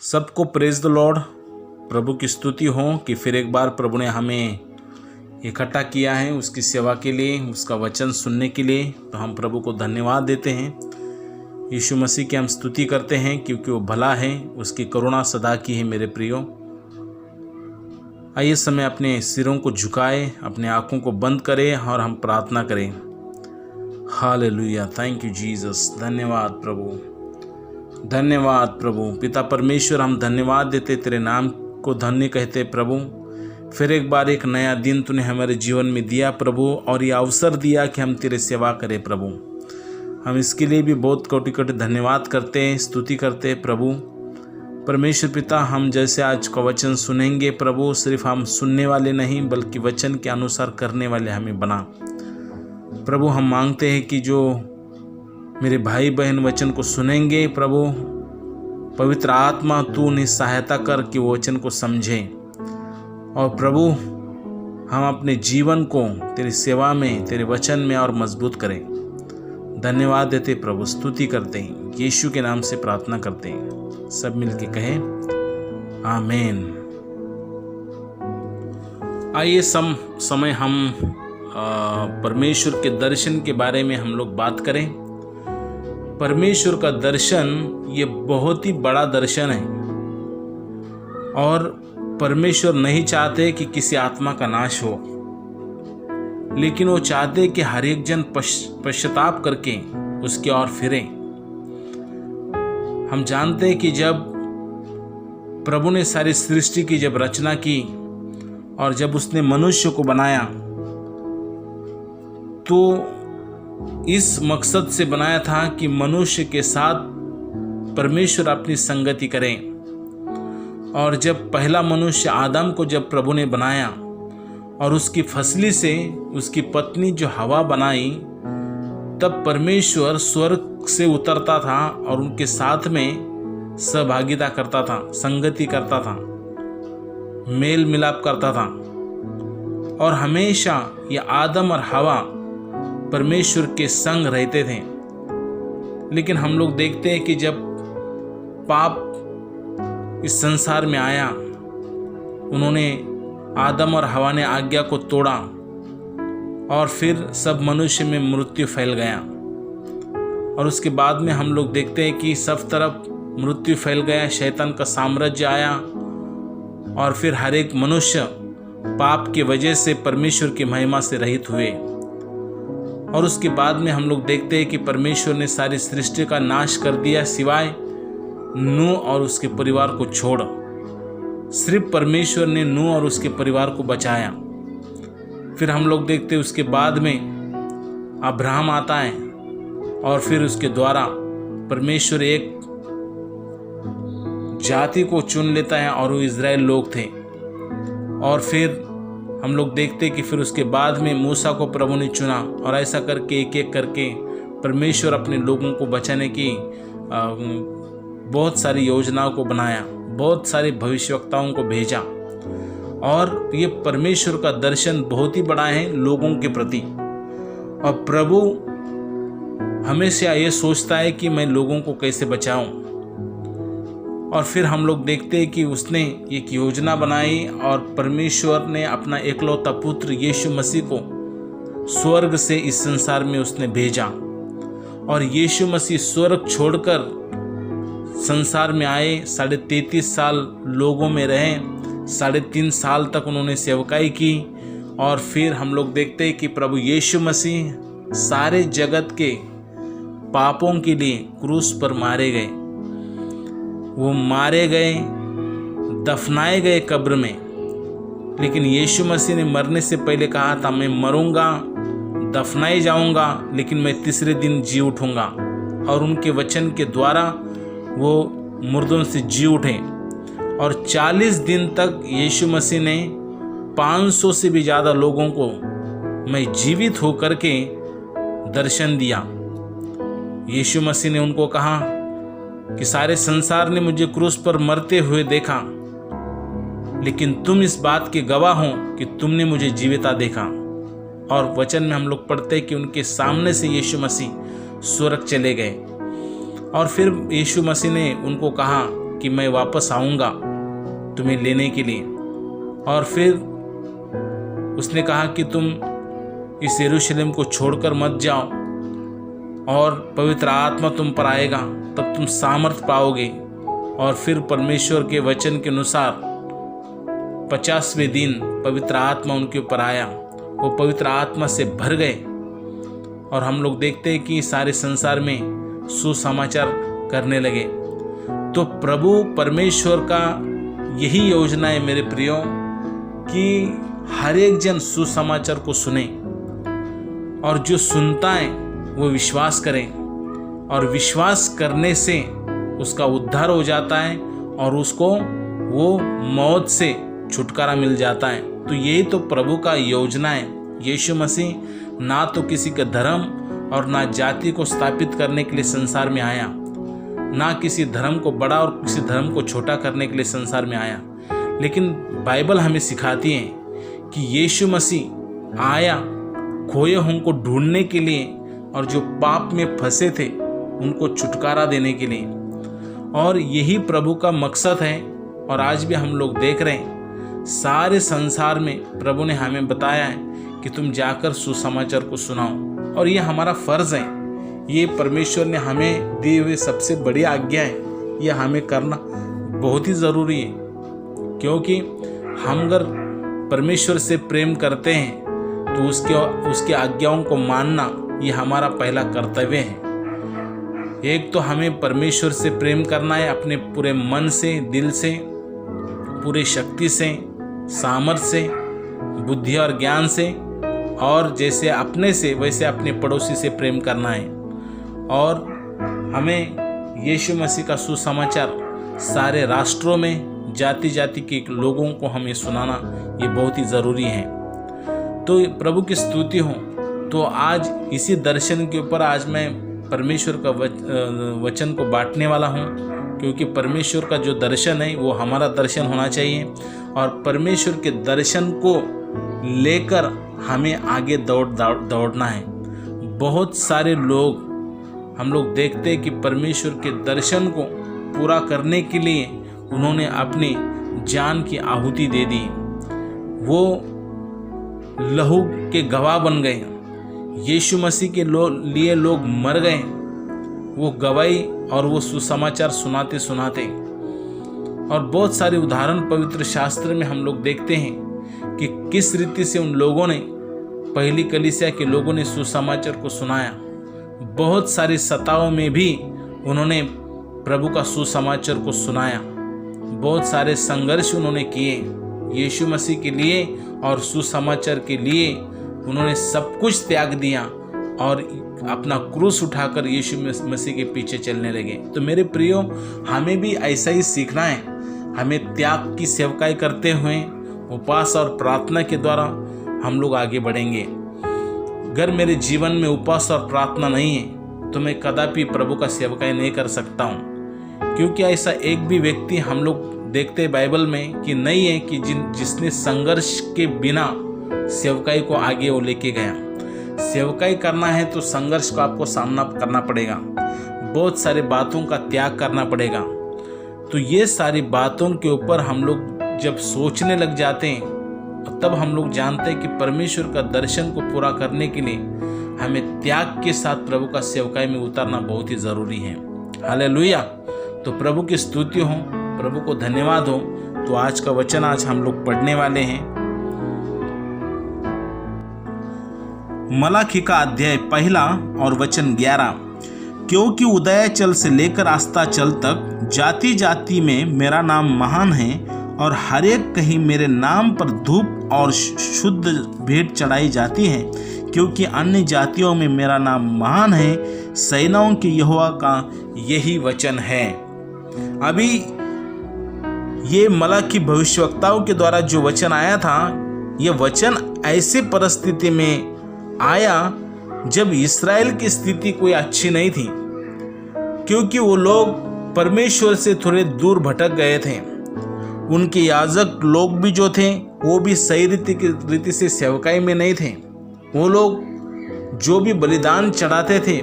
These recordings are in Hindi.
सबको प्रेज द लॉर्ड। प्रभु की स्तुति हो कि फिर एक बार प्रभु ने हमें इकट्ठा किया है उसकी सेवा के लिए, उसका वचन सुनने के लिए। तो हम प्रभु को धन्यवाद देते हैं। यीशु मसीह की हम स्तुति करते हैं क्योंकि वो भला है, उसकी करुणा सदा की है। मेरे प्रियो, आइए समय अपने सिरों को झुकाए, अपने आँखों को बंद करें और हम प्रार्थना करें। Hallelujah, thank you Jesus. धन्यवाद प्रभु, धन्यवाद प्रभु। पिता परमेश्वर, हम धन्यवाद देते, तेरे नाम को धन्य कहते प्रभु। फिर एक बार एक नया दिन तूने हमारे जीवन में दिया प्रभु, और ये अवसर दिया कि हम तेरे सेवा करें प्रभु। हम इसके लिए भी बहुत कोटि कोटि धन्यवाद करते हैं, स्तुति करते हैं प्रभु। परमेश्वर पिता, हम जैसे आज का वचन सुनेंगे प्रभु, सिर्फ हम सुनने वाले नहीं बल्कि वचन के अनुसार करने वाले हमें बना प्रभु। हम मांगते हैं कि जो मेरे भाई बहन वचन को सुनेंगे प्रभु, पवित्र आत्मा तू उन्हें सहायता कर कि वो वचन को समझें, और प्रभु हम अपने जीवन को तेरी सेवा में, तेरे वचन में और मजबूत करें। धन्यवाद देते प्रभु, स्तुति करते हैं, यीशु के नाम से प्रार्थना करते हैं। सब मिलके कहें आमीन। आइए समय हम परमेश्वर के दर्शन के बारे में हम लोग बात करें। परमेश्वर का दर्शन ये बहुत ही बड़ा दर्शन है, और परमेश्वर नहीं चाहते कि किसी आत्मा का नाश हो, लेकिन वो चाहते कि हर एक जन पश्चाताप करके उसकी ओर फिरे। हम जानते हैं कि जब प्रभु ने सारी सृष्टि की जब रचना की और जब उसने मनुष्य को बनाया, तो इस मकसद से बनाया था कि मनुष्य के साथ परमेश्वर अपनी संगति करें। और जब पहला मनुष्य आदम को जब प्रभु ने बनाया और उसकी फसली से उसकी पत्नी जो हवा बनाई, तब परमेश्वर स्वर्ग से उतरता था और उनके साथ में सहभागिता करता था, संगति करता था, मेल मिलाप करता था। और हमेशा ये आदम और हवा परमेश्वर के संग रहते थे। लेकिन हम लोग देखते हैं कि जब पाप इस संसार में आया, उन्होंने आदम और हवा ने आज्ञा को तोड़ा, और फिर सब मनुष्य में मृत्यु फैल गया। और उसके बाद में हम लोग देखते हैं कि सब तरफ मृत्यु फैल गया, शैतान का साम्राज्य आया, और फिर हर एक मनुष्य पाप की वजह से परमेश्वर की महिमा से रहित हुए। और उसके बाद में हम लोग देखते हैं कि परमेश्वर ने सारी सृष्टि का नाश कर दिया, सिवाय नूह और उसके परिवार को छोड़। सिर्फ परमेश्वर ने नूह और उसके परिवार को बचाया। फिर हम लोग देखते हैं उसके बाद में अब्राहम आता है, और फिर उसके द्वारा परमेश्वर एक जाति को चुन लेता है, और वो इज़राइल लोग थे। और फिर हम लोग देखते कि फिर उसके बाद में मूसा को प्रभु ने चुना, और ऐसा करके एक एक करके परमेश्वर अपने लोगों को बचाने की बहुत सारी योजनाओं को बनाया, बहुत सारे भविष्यवक्ताओं को भेजा। और ये परमेश्वर का दर्शन बहुत ही बड़ा है लोगों के प्रति। और प्रभु हमेशा ये सोचता है कि मैं लोगों को कैसे बचाऊं। और फिर हम लोग देखते हैं कि उसने एक योजना बनाई, और परमेश्वर ने अपना एकलौता पुत्र यीशु मसीह को स्वर्ग से इस संसार में उसने भेजा। और यीशु मसीह स्वर्ग छोड़कर संसार में आए, 33.5 साल लोगों में रहे, 3.5 साल तक उन्होंने सेवकाई की। और फिर हम लोग देखते हैं कि प्रभु यीशु मसीह सारे जगत के पापों के लिए क्रूस पर मारे गए। वो मारे गए, दफनाए गए कब्र में। लेकिन यीशु मसीह ने मरने से पहले कहा था, मैं मरूंगा, दफनाए जाऊंगा, लेकिन मैं तीसरे दिन जी उठूंगा। और उनके वचन के द्वारा वो मुर्दों से जी उठे। और 40 दिन तक यीशु मसीह ने 500 से भी ज़्यादा लोगों को मैं जीवित होकर के दर्शन दिया। यीशु मसीह ने उनको कहा कि सारे संसार ने मुझे क्रूस पर मरते हुए देखा, लेकिन तुम इस बात के गवाह हो कि तुमने मुझे जीविता देखा। और वचन में हम लोग पढ़ते हैं कि उनके सामने से यीशु मसीह स्वर्ग चले गए। और फिर यीशु मसीह ने उनको कहा कि मैं वापस आऊँगा तुम्हें लेने के लिए। और फिर उसने कहा कि तुम इस यरूशलेम को छोड़कर मत जाओ, और पवित्र आत्मा तुम पर आएगा, तब तुम सामर्थ पाओगे। और फिर परमेश्वर के वचन के अनुसार 50वें दिन पवित्र आत्मा उनके ऊपर आया, वो पवित्र आत्मा से भर गए। और हम लोग देखते हैं कि सारे संसार में सुसमाचार करने लगे। तो प्रभु परमेश्वर का यही योजना है मेरे प्रियो, कि हर एक जन सुसमाचार को सुने, और जो सुनता है वो विश्वास करे, और विश्वास करने से उसका उद्धार हो जाता है और उसको वो मौत से छुटकारा मिल जाता है। तो यही तो प्रभु का योजना है। यीशु मसीह ना तो किसी का धर्म और ना जाति को स्थापित करने के लिए संसार में आया, ना किसी धर्म को बड़ा और किसी धर्म को छोटा करने के लिए संसार में आया, लेकिन बाइबल हमें सिखाती है कि यीशु मसीह आया खोए उनको ढूंढने के लिए, और जो पाप में फंसे थे उनको छुटकारा देने के लिए। और यही प्रभु का मकसद है। और आज भी हम लोग देख रहे हैं सारे संसार में प्रभु ने हमें बताया है कि तुम जाकर सुसमाचार को सुनाओ, और ये हमारा फर्ज है। ये परमेश्वर ने हमें दी हुई सबसे बड़ी आज्ञा है, ये हमें करना बहुत ही ज़रूरी है। क्योंकि हम अगर परमेश्वर से प्रेम करते हैं तो उसके आज्ञाओं को मानना ये हमारा पहला कर्तव्य है। एक तो हमें परमेश्वर से प्रेम करना है, अपने पूरे मन से, दिल से, पूरी शक्ति से, सामर्थ्य से, बुद्धि और ज्ञान से, और जैसे अपने से वैसे अपने पड़ोसी से प्रेम करना है। और हमें यीशु मसीह का सुसमाचार सारे राष्ट्रों में, जाति जाति के लोगों को हमें सुनाना ये बहुत ही ज़रूरी है। तो प्रभु की स्तुति हो। तो आज इसी दर्शन के ऊपर आज मैं परमेश्वर का वचन को बांटने वाला हूँ, क्योंकि परमेश्वर का जो दर्शन है वो हमारा दर्शन होना चाहिए, और परमेश्वर के दर्शन को लेकर हमें आगे दौड़ना है। बहुत सारे लोग हम लोग देखते हैं कि परमेश्वर के दर्शन को पूरा करने के लिए उन्होंने अपनी जान की आहुति दे दी, वो लहू के गवाह बन गए। यीशु मसीह के लिए लोग मर गए, वो गवाही और वो सुसमाचार सुनाते सुनाते। और बहुत सारे उदाहरण पवित्र शास्त्र में हम लोग देखते हैं कि किस रीति से उन लोगों ने, पहली कलीसिया के लोगों ने सुसमाचार को सुनाया। बहुत सारी सताओं में भी उन्होंने प्रभु का सुसमाचार को सुनाया। बहुत सारे संघर्ष उन्होंने किए यीशु मसीह के लिए, और सुसमाचार के लिए उन्होंने सब कुछ त्याग दिया और अपना क्रूस उठाकर यीशु मसीह के पीछे चलने लगे। तो मेरे प्रियो, हमें भी ऐसा ही सीखना है। हमें त्याग की सेवकाई करते हुए उपवास और प्रार्थना के द्वारा हम लोग आगे बढ़ेंगे। अगर मेरे जीवन में उपवास और प्रार्थना नहीं है तो मैं कदापि प्रभु का सेवकाई नहीं कर सकता हूँ। क्योंकि ऐसा एक भी व्यक्ति हम लोग देखते हैं बाइबल में कि नहीं है कि जिसने संघर्ष के बिना सेवकाई को आगे वो लेके गया। सेवकाई करना है तो संघर्ष को आपको सामना करना पड़ेगा, बहुत सारी बातों का त्याग करना पड़ेगा। तो ये सारी बातों के ऊपर हम लोग जब सोचने लग जाते हैं तब हम लोग जानते हैं कि परमेश्वर का दर्शन को पूरा करने के लिए हमें त्याग के साथ प्रभु का सेवकाई में उतारना बहुत ही ज़रूरी है। हालेलुया। तो प्रभु की स्तुति हो, प्रभु को धन्यवाद हो। तो आज का वचन आज हम लोग पढ़ने वाले हैं मलाकी का अध्याय 1 और वचन 11। क्योंकि उदयाचल से लेकर अस्ताचल तक जाति जाति में मेरा नाम महान है, और हर एक कहीं मेरे नाम पर धूप और शुद्ध भेंट चढ़ाई जाती है, क्योंकि अन्य जातियों में मेरा नाम महान है। सेनाओं के यहोवा का यही वचन है। अभी ये मलाकी भविष्यवक्ताओं के द्वारा जो वचन आया था, ये वचन ऐसे परिस्थिति में आया जब इस्राएल की स्थिति कोई अच्छी नहीं थी, क्योंकि वो लोग परमेश्वर से थोड़े दूर भटक गए थे। उनके याजक लोग भी जो थे वो भी सही रीति से सेवकाई में नहीं थे। वो लोग जो भी बलिदान चढ़ाते थे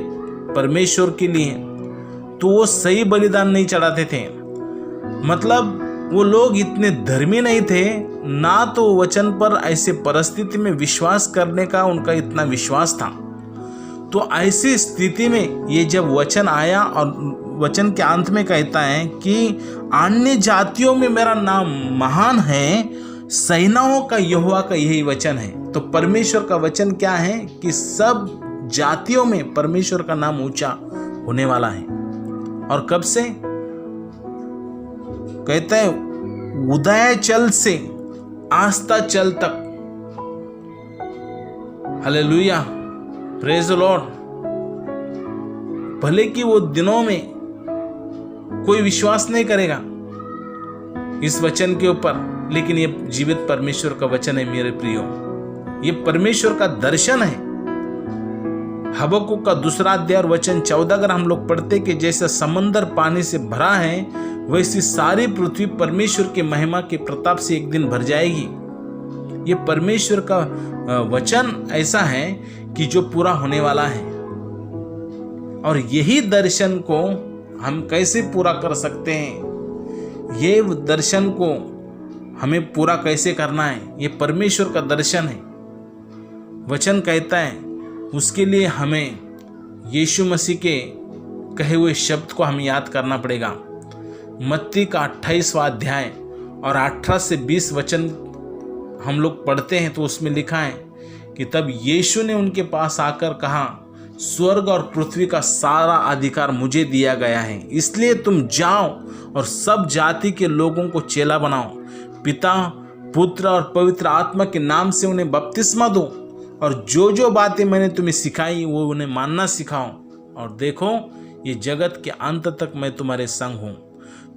परमेश्वर के लिए, तो वो सही बलिदान नहीं चढ़ाते थे। मतलब वो लोग इतने धर्मी नहीं थे, ना तो वचन पर ऐसे परिस्थिति में विश्वास करने का उनका इतना विश्वास था। तो ऐसी स्थिति में ये जब वचन आया और वचन के अंत में कहता है कि अन्य जातियों में मेरा नाम महान है, सेनाओं का यहोवा का यही वचन है। तो परमेश्वर का वचन क्या है कि सब जातियों में परमेश्वर का नाम ऊंचा होने वाला है। और कब से कहता है, उदयाचल से अस्ताचल तक। Hallelujah, praise the Lord. भले कि वो दिनों में कोई विश्वास नहीं करेगा इस वचन के ऊपर, लेकिन ये जीवित परमेश्वर का वचन है मेरे प्रियो। ये परमेश्वर का दर्शन है। हबक्कुक का 2 अध्याय और वचन 14 अगर हम लोग पढ़ते कि जैसा समंदर पानी से भरा है, वैसी सारी पृथ्वी परमेश्वर के महिमा के प्रताप से एक दिन भर जाएगी। ये परमेश्वर का वचन ऐसा है कि जो पूरा होने वाला है। और यही दर्शन को हम कैसे पूरा कर सकते हैं, ये दर्शन को हमें पूरा कैसे करना है, ये परमेश्वर का दर्शन है। वचन कहता है उसके लिए हमें यीशु मसीह के कहे हुए शब्द को हमें याद करना पड़ेगा। मत्ती का 28वां अध्याय और 18 से 20 वचन हम लोग पढ़ते हैं तो उसमें लिखा है कि तब यीशु ने उनके पास आकर कहा, स्वर्ग और पृथ्वी का सारा अधिकार मुझे दिया गया है, इसलिए तुम जाओ और सब जाति के लोगों को चेला बनाओ, पिता पुत्र और पवित्र आत्मा के नाम से उन्हें बपतिस्मा दो, और जो जो बातें मैंने तुम्हें सिखाई वो उन्हें मानना सिखाओ, और देखो ये जगत के अंत तक मैं तुम्हारे संग हूँ।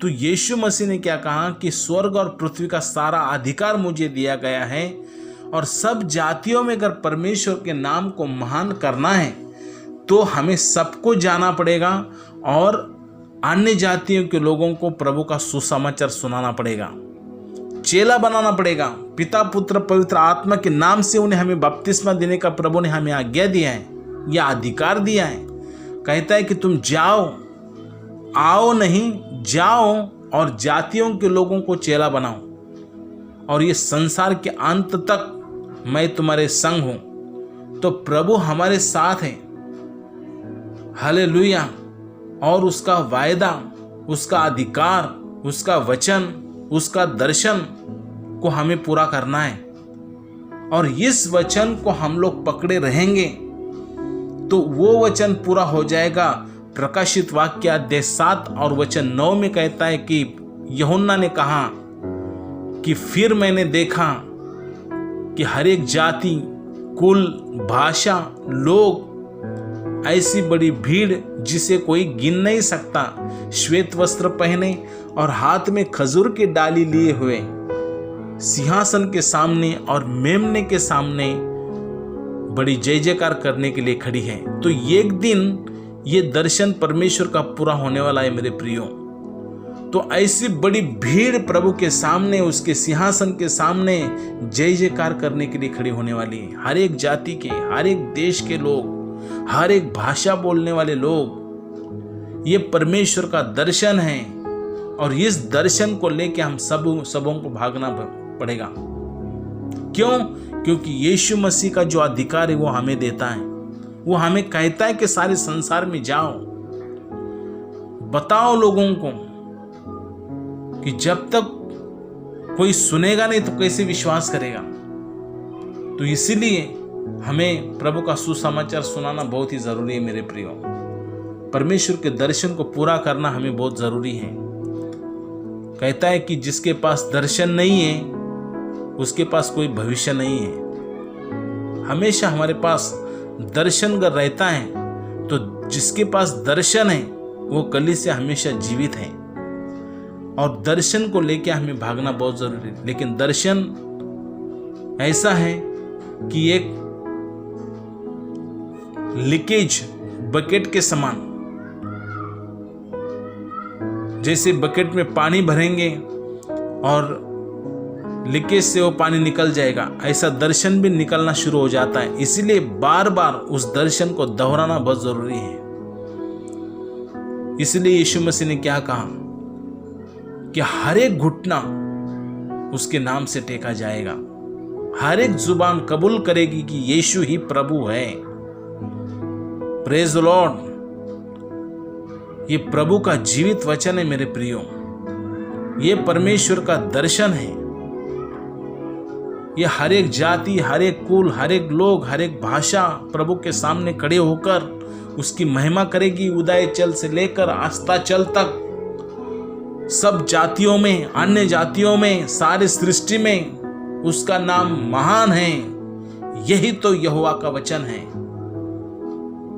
तो यीशु मसीह ने क्या कहा कि स्वर्ग और पृथ्वी का सारा अधिकार मुझे दिया गया है, और सब जातियों में अगर परमेश्वर के नाम को महान करना है तो हमें सबको जाना पड़ेगा और अन्य जातियों के लोगों को प्रभु का सुसमाचार सुनाना पड़ेगा, चेला बनाना पड़ेगा। पिता पुत्र पवित्र आत्मा के नाम से उन्हें हमें बपतिस्मा देने का प्रभु ने हमें आज्ञा दिया है, यह अधिकार दिया है। कहता है कि तुम जाओ, आओ नहीं, जाओ और जातियों के लोगों को चेला बनाओ, और ये संसार के अंत तक मैं तुम्हारे संग हूं। तो प्रभु हमारे साथ है। हालेलुया। और उसका वायदा, उसका अधिकार, उसका वचन, उसका दर्शन को हमें पूरा करना है। और इस वचन को हम लोग पकड़े रहेंगे तो वो वचन पूरा हो जाएगा। प्रकाशित वाक्य अध्याय 7 और वचन 9 में कहता है कि यूहन्ना ने कहा कि फिर मैंने देखा कि हर एक जाति, कुल, भाषा, लोग, ऐसी बड़ी भीड़ जिसे कोई गिन नहीं सकता, श्वेत वस्त्र पहने और हाथ में खजूर की डाली लिए हुए सिंहासन के सामने और मेमने के सामने बड़ी जय जयकार करने के लिए खड़ी है। तो एक दिन ये दर्शन परमेश्वर का पूरा होने वाला है मेरे प्रियो। तो ऐसी बड़ी भीड़ प्रभु के सामने, उसके सिंहासन के सामने जय जयकार करने के लिए खड़ी होने वाली है। हर एक जाति के, हर एक देश के लोग, हर एक भाषा बोलने वाले लोग, ये परमेश्वर का दर्शन है। और इस दर्शन को लेके हम सबों को भागना पड़ेगा। क्यों? क्योंकि यीशु मसीह का जो अधिकार है वो हमें देता है। वो हमें कहता है कि सारे संसार में जाओ, बताओ लोगों को, कि जब तक कोई सुनेगा नहीं तो कैसे विश्वास करेगा। तो इसीलिए हमें प्रभु का सुसमाचार सुनाना बहुत ही जरूरी है मेरे प्रियो। परमेश्वर के दर्शन को पूरा करना हमें बहुत जरूरी है। कहता है कि जिसके पास दर्शन नहीं है उसके पास कोई भविष्य नहीं है। हमेशा हमारे पास दर्शन अगर रहता है तो जिसके पास दर्शन है वो कलीसिया हमेशा जीवित है। और दर्शन को लेकर हमें भागना बहुत जरूरी है। लेकिन दर्शन ऐसा है कि एक लीकेज बकेट के समान, जैसे बकेट में पानी भरेंगे और लीकेज से वो पानी निकल जाएगा, ऐसा दर्शन भी निकलना शुरू हो जाता है। इसीलिए बार बार उस दर्शन को दोहराना बहुत जरूरी है। इसलिए यीशु मसीह ने क्या कहा कि हर एक घुटना उसके नाम से टेका जाएगा, हर एक जुबान कबूल करेगी कि यीशु ही प्रभु है। Praise the Lord. ये प्रभु का जीवित वचन है मेरे प्रियो, ये परमेश्वर का दर्शन है। ये हर एक जाति, हर एक कुल, हर एक लोग, हर एक भाषा प्रभु के सामने खड़े होकर उसकी महिमा करेगी। उदयचल से लेकर अस्ताचल तक सब जातियों में, अन्य जातियों में, सारी सृष्टि में उसका नाम महान है। यही तो यहोवा का वचन है।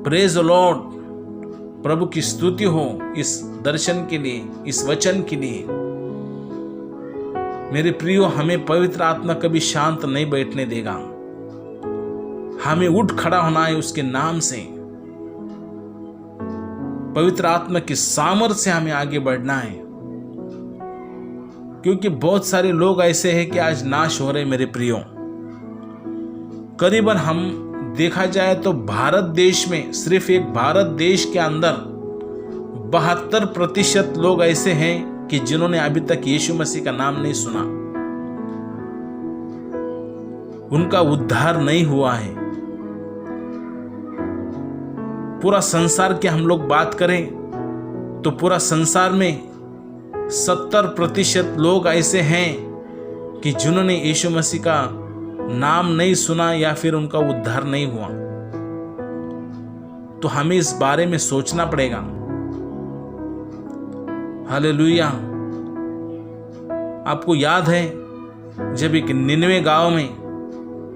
Praise the Lord. प्रभु की स्तुति हो इस दर्शन के लिए, इस वचन के लिए। मेरे प्रियो, हमें पवित्र आत्मा कभी शांत नहीं बैठने देगा। हमें उठ खड़ा होना है उसके नाम से। पवित्र आत्मा की सामर्थ्य से हमें आगे बढ़ना है, क्योंकि बहुत सारे लोग ऐसे हैं कि आज नाश हो रहे। मेरे प्रियो, करीबन हम देखा जाए तो भारत देश में, सिर्फ एक भारत देश के अंदर 72% लोग ऐसे हैं कि जिन्होंने अभी तक यीशु मसीह का नाम नहीं सुना, उनका उद्धार नहीं हुआ है। पूरा संसार की हम लोग बात करें तो पूरा संसार में 70% लोग ऐसे हैं कि जिन्होंने यीशु मसीह का नाम नहीं सुना या फिर उनका उद्धार नहीं हुआ। तो हमें इस बारे में सोचना पड़ेगा। हालेलुया। आपको याद है जब एक निनवे गांव में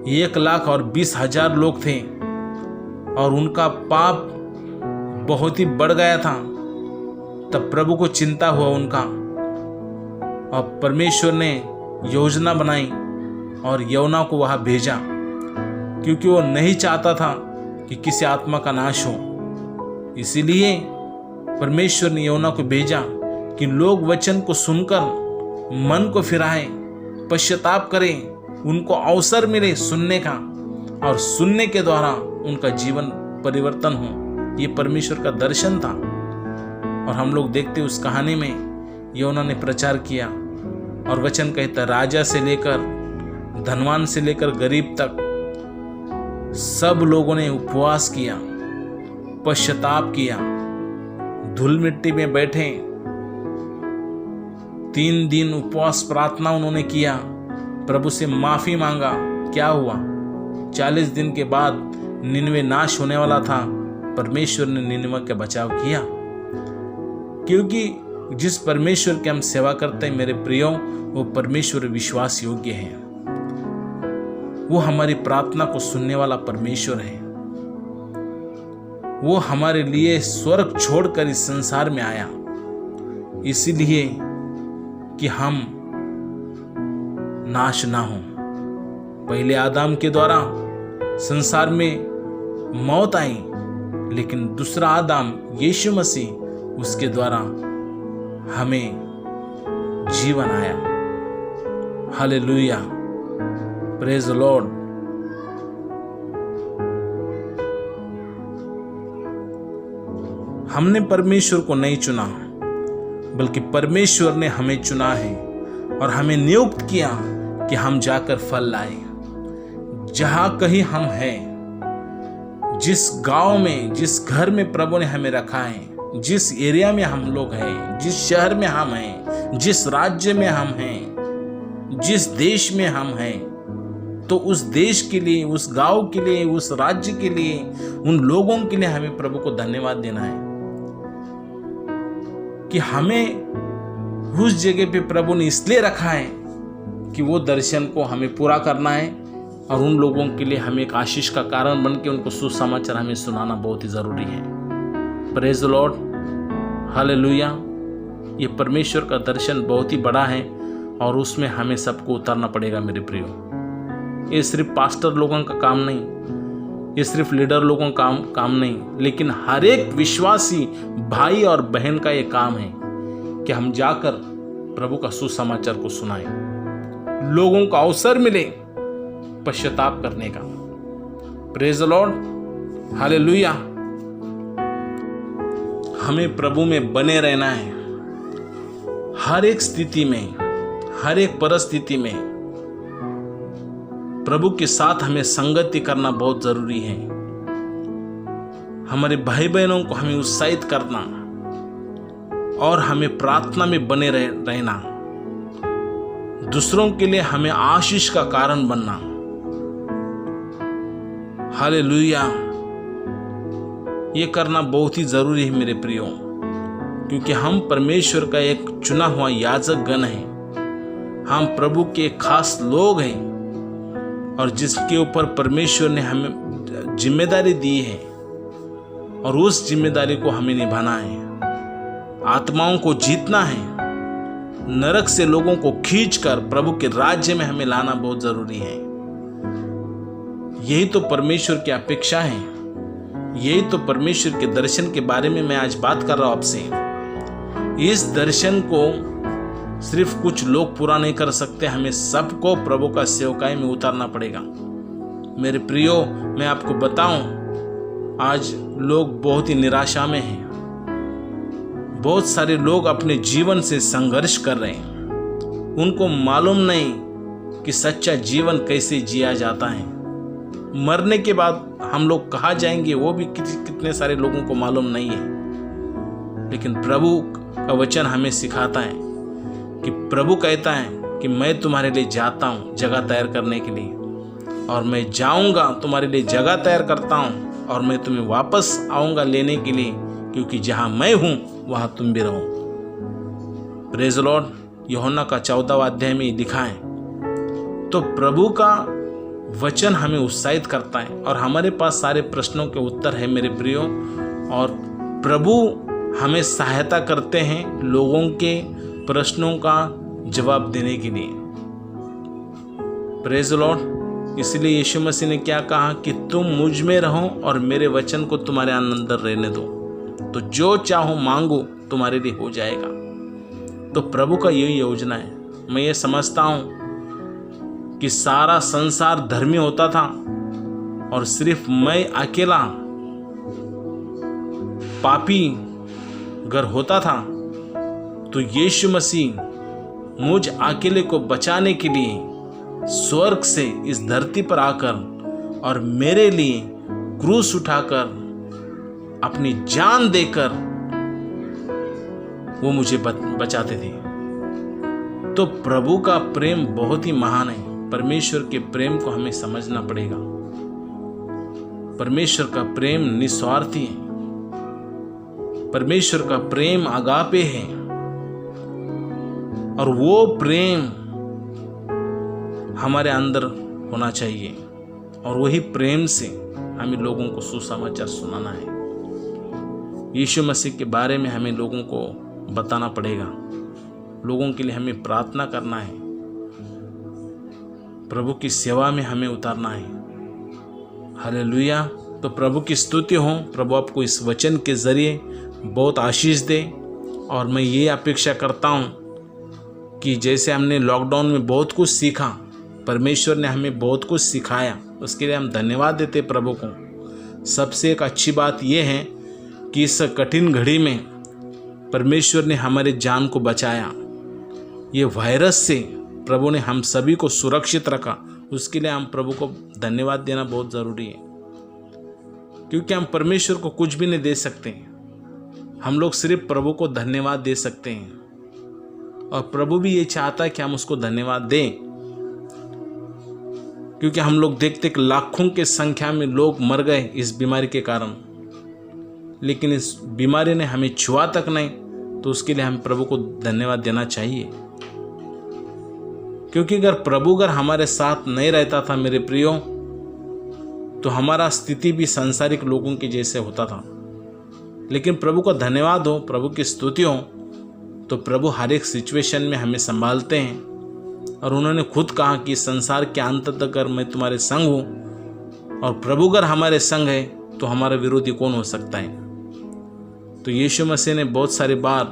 1,20,000 लोग थे और उनका पाप बहुत ही बढ़ गया था, तब प्रभु को चिंता हुआ उनका, और परमेश्वर ने योजना बनाई और योना को वहां भेजा, क्योंकि वो नहीं चाहता था कि किसी आत्मा का नाश हो। इसीलिए परमेश्वर ने योना को भेजा कि लोग वचन को सुनकर मन को फिराएं, पश्चाताप करें, उनको अवसर मिले सुनने का, और सुनने के द्वारा उनका जीवन परिवर्तन हो। ये परमेश्वर का दर्शन था। और हम लोग देखते उस कहानी में योना ने प्रचार किया, और वचन कहता राजा से लेकर धनवान से लेकर गरीब तक सब लोगों ने उपवास किया, पश्चाताप किया, धूल मिट्टी में बैठे 3 दिन उपवास प्रार्थना उन्होंने किया, प्रभु से माफी मांगा। क्या हुआ? 40 दिन के बाद निनवे नाश होने वाला था, परमेश्वर ने निनवे का बचाव किया। क्योंकि जिस परमेश्वर की हम सेवा करते हैं मेरे प्रियो, वो परमेश्वर विश्वास योग्य है। वो हमारी प्रार्थना को सुनने वाला परमेश्वर है। वो हमारे लिए स्वर्ग छोड़कर इस संसार में आया, इसीलिए कि हम नाश ना हो। पहले आदम के द्वारा संसार में मौत आई, लेकिन दूसरा आदम यीशु मसीह, उसके द्वारा हमें जीवन आया। Hallelujah, praise the Lord. हमने परमेश्वर को नहीं चुना, बल्कि परमेश्वर ने हमें चुना है और हमें नियुक्त किया कि हम जाकर फल लाए। जहां कहीं हम हैं, जिस गांव में, जिस घर में प्रभु ने हमें रखा है, जिस एरिया में हम लोग हैं, जिस शहर में हम हैं, जिस राज्य में हम हैं, जिस देश में हम हैं, तो उस देश के लिए, उस गांव के लिए, उस राज्य के लिए, उन लोगों के लिए हमें प्रभु को धन्यवाद देना है कि हमें उस जगह पे प्रभु ने इसलिए रखा है कि वो दर्शन को हमें पूरा करना है, और उन लोगों के लिए हमें एक आशीष का कारण बन के उनको सुसमाचार हमें सुनाना बहुत ही जरूरी है। Praise the Lord, hallelujah. ये परमेश्वर का दर्शन बहुत ही बड़ा है और उसमें हमें सबको उतारना पड़ेगा मेरे प्रियो। ये सिर्फ पास्टर लोगों का काम नहीं, ये सिर्फ लीडर लोगों का काम नहीं, लेकिन हर एक विश्वासी भाई और बहन का ये काम है कि हम जाकर प्रभु का सुसमाचार को सुनाएं, लोगों को अवसर मिले पश्चाताप करने का। Praise the Lord, hallelujah. हमें प्रभु में बने रहना है, हर एक स्थिति में, हर एक परिस्थिति में प्रभु के साथ हमें संगति करना बहुत जरूरी है। हमारे भाई बहनों को हमें उत्साहित करना और हमें प्रार्थना में बने रहना, दूसरों के लिए हमें आशीष का कारण बनना। हालेलुया, ये करना बहुत ही जरूरी है मेरे प्रियो, क्योंकि हम परमेश्वर का एक चुना हुआ याजक गण है। हम प्रभु के खास लोग हैं और जिसके ऊपर परमेश्वर ने हमें जिम्मेदारी दी है और उस जिम्मेदारी को हमें निभाना है। आत्माओं को जीतना है, नरक से लोगों को खींचकर प्रभु के राज्य में हमें लाना बहुत जरूरी है। यही तो परमेश्वर की अपेक्षा है, यही तो परमेश्वर के दर्शन के बारे में मैं आज बात कर रहा हूं आपसे। इस दर्शन को सिर्फ कुछ लोग पूरा नहीं कर सकते, हमें सबको प्रभु का सेवकाई में उतारना पड़ेगा। मेरे प्रियो, मैं आपको बताऊं, आज लोग बहुत ही निराशा में हैं। बहुत सारे लोग अपने जीवन से संघर्ष कर रहे हैं। उनको मालूम नहीं कि सच्चा जीवन कैसे जिया जाता है। मरने के बाद हम लोग कहाँ जाएंगे वो भी कितने सारे लोगों को मालूम नहीं है। लेकिन प्रभु का वचन हमें सिखाता है कि प्रभु कहता है कि मैं तुम्हारे लिए जाता हूँ जगह तैयार करने के लिए, और मैं जाऊँगा तुम्हारे लिए जगह तैयार करता हूँ, और मैं तुम्हें वापस आऊँगा लेने के लिए, क्योंकि जहाँ मैं हूँ वहाँ तुम भी रहो। Praise the Lord. यूहन्ना का 14वां अध्याय में लिखा है। तो प्रभु का वचन हमें उत्साहित करता है और हमारे पास सारे प्रश्नों के उत्तर है मेरे प्रियो, और प्रभु हमें सहायता करते हैं लोगों के प्रश्नों का जवाब देने के लिए। Praise the Lord. इसलिए यीशु मसीह ने क्या कहा कि तुम मुझ में रहो और मेरे वचन को तुम्हारे अंदर रहने दो, तो जो चाहो मांगो तुम्हारे लिए हो जाएगा। तो प्रभु का यही योजना है। मैं ये समझता हूँ कि सारा संसार धर्मी होता था और सिर्फ मैं अकेला पापी अगर होता था, तो यीशु मसीह मुझ अकेले को बचाने के लिए स्वर्ग से इस धरती पर आकर और मेरे लिए क्रूस उठाकर अपनी जान देकर वो मुझे बचाते थे। तो प्रभु का प्रेम बहुत ही महान है। परमेश्वर के प्रेम को हमें समझना पड़ेगा। परमेश्वर का प्रेम निस्वार्थी है। परमेश्वर का प्रेम अगापे है, और वो प्रेम हमारे अंदर होना चाहिए, और वही प्रेम से हमें लोगों को सुसमाचार सुनाना है। यीशु मसीह के बारे में हमें लोगों को बताना पड़ेगा। लोगों के लिए हमें प्रार्थना करना है। प्रभु की सेवा में हमें उतारना है। हालेलुया। तो प्रभु की स्तुति हो। प्रभु आपको इस वचन के जरिए बहुत आशीष दे, और मैं ये अपेक्षा करता हूँ कि जैसे हमने लॉकडाउन में बहुत कुछ सीखा, परमेश्वर ने हमें बहुत कुछ सिखाया, उसके लिए हम धन्यवाद देते प्रभु को। सबसे एक अच्छी बात यह है कि इस कठिन घड़ी में परमेश्वर ने हमारे जान को बचाया। ये वायरस से प्रभु ने हम सभी को सुरक्षित रखा, उसके लिए हम प्रभु को धन्यवाद देना बहुत ज़रूरी है। क्योंकि हम परमेश्वर को कुछ भी नहीं दे सकते, हम लोग सिर्फ प्रभु को धन्यवाद दे सकते हैं, और प्रभु भी ये चाहता है कि हम उसको धन्यवाद दें। क्योंकि हम लोग देखते कि लाखों के संख्या में लोग मर गए इस बीमारी के कारण, लेकिन इस बीमारी ने हमें छुआ तक नहीं, तो उसके लिए हम प्रभु को धन्यवाद देना चाहिए। क्योंकि अगर हमारे साथ नहीं रहता था मेरे प्रियो, तो हमारा स्थिति भी सांसारिक लोगों के जैसे होता था। लेकिन प्रभु का धन्यवाद हो, प्रभु की स्तुति हो, तो प्रभु हर एक सिचुएशन में हमें संभालते हैं। और उन्होंने खुद कहा कि संसार के अंत तक अगर मैं तुम्हारे संग हूँ, और प्रभु अगर हमारे संग है, तो हमारा विरोधी कौन हो सकता है। तो यीशु मसीह ने बहुत सारी बार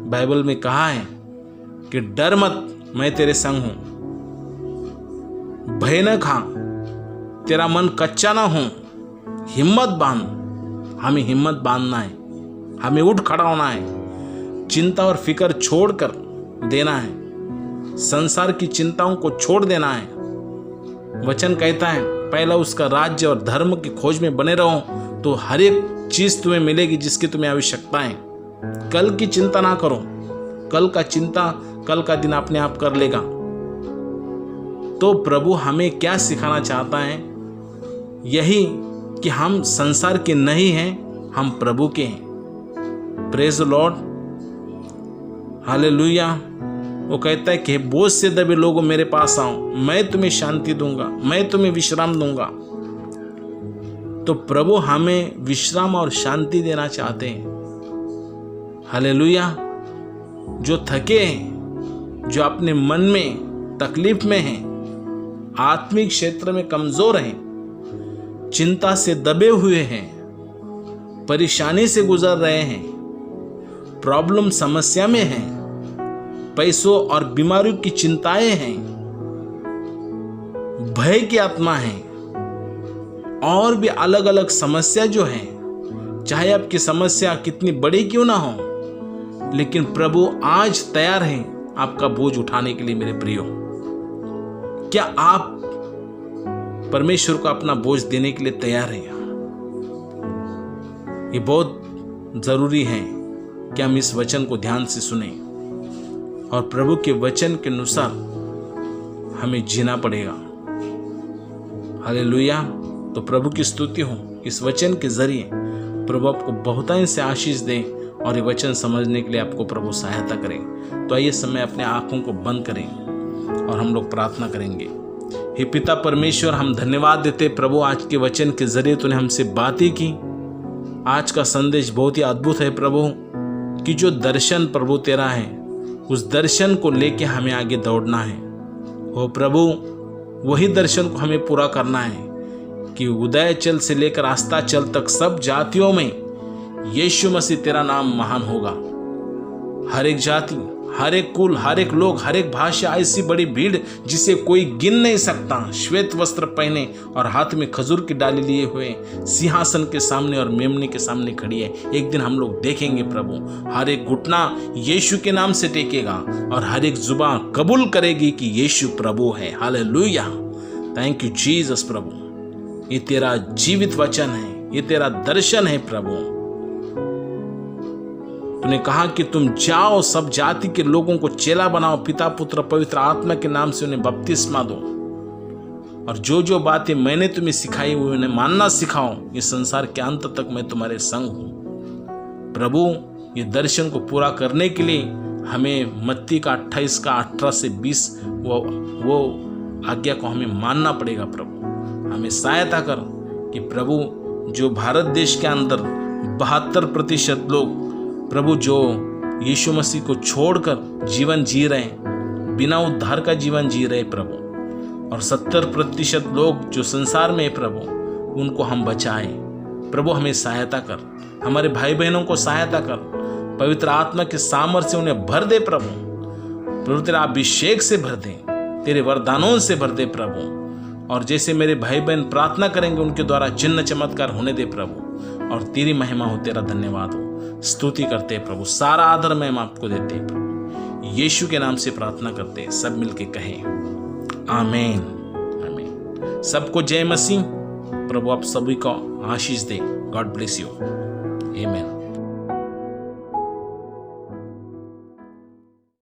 बाइबल में कहा है कि डर मत, मैं तेरे संग हूं, भय न खा, तेरा मन कच्चा ना हो, हिम्मत बांध। हमें हिम्मत बांधना है, हमें उठ खड़ा होना है। चिंता और फिक्र छोड़कर देना है, संसार की चिंताओं को छोड़ देना है। वचन कहता है पहला उसका राज्य और धर्म की खोज में बने रहो तो हर एक चीज तुम्हें मिलेगी जिसकी तुम्हें आवश्यकता है। कल की चिंता ना करो, कल का चिंता कल का दिन अपने आप कर लेगा। तो प्रभु हमें क्या सिखाना चाहता है? यही कि हम संसार के नहीं हैं, हम प्रभु के हैं। Praise the Lord, hallelujah. वो कहता है कि बोझ से दबे लोगों मेरे पास आओ, मैं तुम्हें शांति दूंगा, मैं तुम्हें विश्राम दूंगा। तो प्रभु हमें विश्राम और शांति देना चाहते हैं। हालेलुया। जो थके हैं, जो अपने मन में तकलीफ में हैं, आत्मिक क्षेत्र में कमजोर हैं, चिंता से दबे हुए हैं, परेशानी से गुजर रहे हैं, प्रॉब्लम समस्या में हैं, पैसों और बीमारियों की चिंताएं हैं, भय की आत्मा है और भी अलग अलग समस्या जो है, चाहे आपकी समस्या कितनी बड़ी क्यों ना हो, लेकिन प्रभु आज तैयार है आपका बोझ उठाने के लिए। मेरे प्रियो, क्या आप परमेश्वर को अपना बोझ देने के लिए तैयार हैं? ये बहुत जरूरी है कि हम इस वचन को ध्यान से सुने और प्रभु के वचन के अनुसार हमें जीना पड़ेगा। हालेलुया। तो प्रभु की स्तुति हो, इस वचन के जरिए प्रभु आपको बहुतायत से आशीष दे और ये वचन समझने के लिए आपको प्रभु सहायता करें। तो आइए समय अपने आंखों को बंद करें और हम लोग प्रार्थना करेंगे। हे पिता परमेश्वर, हम धन्यवाद देते प्रभु, आज के वचन के जरिए तूने हमसे बातें की। आज का संदेश बहुत ही अद्भुत है प्रभु, कि जो दर्शन प्रभु तेरा है उस दर्शन को लेके हमें आगे दौड़ना है। ओ प्रभु, वही दर्शन को हमें पूरा करना है कि उदयचल से लेकर अस्ताचल तक सब जातियों में यीशु मसीह तेरा नाम महान होगा। हर एक जाति, हर एक कुल, हर एक लोग, हर एक भाषा, ऐसी बड़ी भीड़ जिसे कोई गिन नहीं सकता, श्वेत वस्त्र पहने और हाथ में खजूर की डाली लिए हुए सिंहासन के सामने और मेमने के सामने खड़ी है। एक दिन हम लोग देखेंगे प्रभु, हर एक घुटना यीशु के नाम से टेकेगा और हर एक जुबान कबूल करेगी कि यीशु प्रभु है। हालेलुया। थैंक यू जीसस प्रभु, ये तेरा जीवित वचन है, ये तेरा दर्शन है प्रभु। तूने कहा कि तुम जाओ, सब जाति के लोगों को चेला बनाओ, पिता पुत्र पवित्र आत्मा के नाम से उन्हें बपतिस्मा दो, और जो जो बातें मैंने तुम्हें सिखाई हुई उन्हें मानना सिखाओ। ये संसार के अंत तक मैं तुम्हारे संग हूँ। प्रभु, ये दर्शन को पूरा करने के लिए हमें मत्ती का 28 का 18 से 20 वो आज्ञा को हमें मानना पड़ेगा। प्रभु हमें सहायता कर कि प्रभु, जो भारत देश के अंदर 72% लोग प्रभु जो यीशु मसीह को छोड़कर जीवन जी रहे हैं, बिना उद्धार का जीवन जी रहे प्रभु, और 70% लोग जो संसार में है प्रभु, उनको हम बचाएं। प्रभु हमें सहायता कर, हमारे भाई बहनों को सहायता कर, पवित्र आत्मा के सामर्थ्य से उन्हें भर दे प्रभु, तेरा अभिषेक से भर दे, तेरे वरदानों से भर दे प्रभु। और जैसे मेरे भाई बहन प्रार्थना करेंगे उनके द्वारा चिन्ह चमत्कार होने दे प्रभु, और तेरी महिमा हो, तेरा धन्यवाद हो। स्तुति करते हैं प्रभु, सारा आदर में हम आपको देते हैं प्रभु, यीशु के नाम से प्रार्थना करते हैं। सब मिलके कहें आमीन, आमीन। सबको जय मसीह। प्रभु आप सभी को आशीष दे। God bless you. आमीन।